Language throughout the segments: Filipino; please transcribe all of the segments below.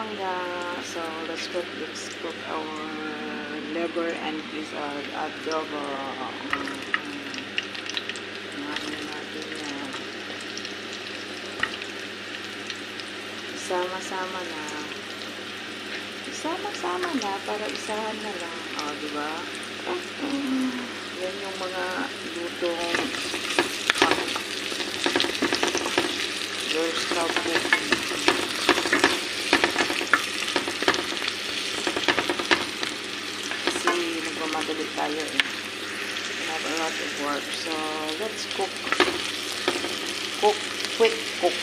banga. So let's cook our liver and adobo. Namin natin yan. Sama-sama na para isahan na lang. O, diba? Yan yung mga lutong girls love cooking. Kasi nagmamadali tayo eh. We have a lot of work. So, let's cook. Quick cook.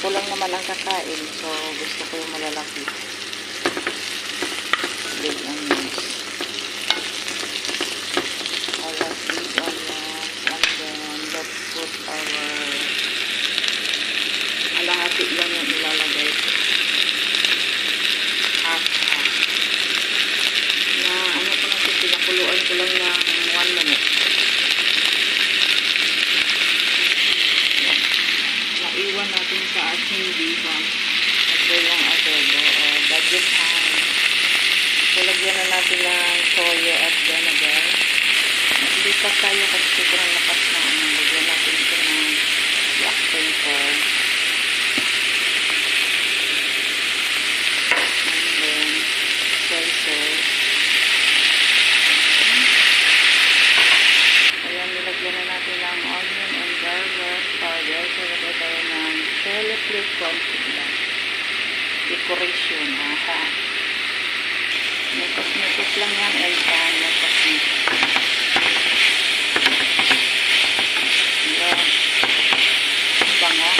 Ako lang naman ang kakain. So, gusto ko yung malalaki. Big onions. I like big onions. And then, let's put our alahati lang yung ilalagay. Half. Na, ano ko na ito, pinakuluan ko lang ng 1 minute. Naiwan natin sa ating diba. Ito yung adobo. Budget time. Lagyan na natin ng toyo at vinegar. Lipat tayo kasi sobrang lakas na. Lagyan natin ito ng black pepper. And then, soy sauce. Ayan, nilagyan na natin ng onion and garlic powder. So, lagyan tayo ng chili flake konti lang. Decoration. Mikos lang yan, Elsa. Mikos. Ayan. Banga.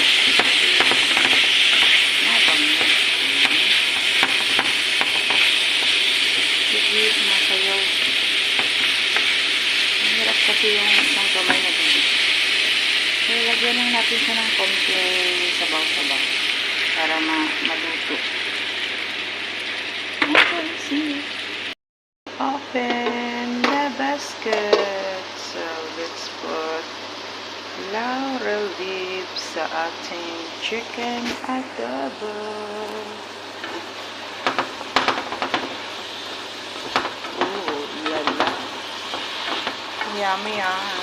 Banga. Sige, masayaw. Mahirap kasi yung isang kamay na bibig. So, lagyan lang natin siya ng konting sabaw-sabaw para maluto. Okay, see. Open the basket. So, let's put laurel leaves sa ating chicken adobo. Ooh, lala. Yummy yan.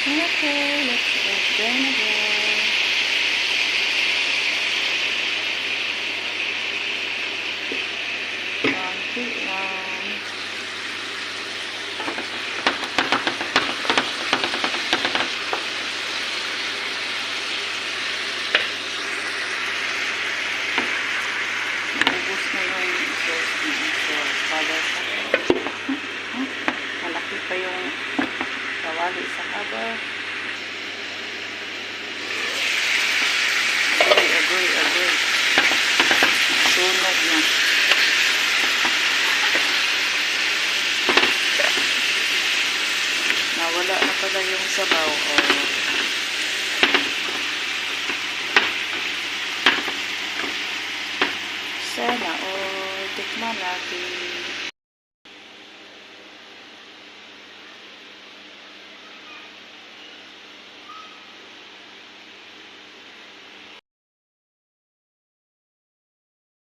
Okay, let's put vinegar. Konti lang. Ubus na yung sauce niya. So, color sa malaki pa yung kawali sa cover. Agree. Sunog na. Nawala na pala yung sabaw. Sana tikman natin.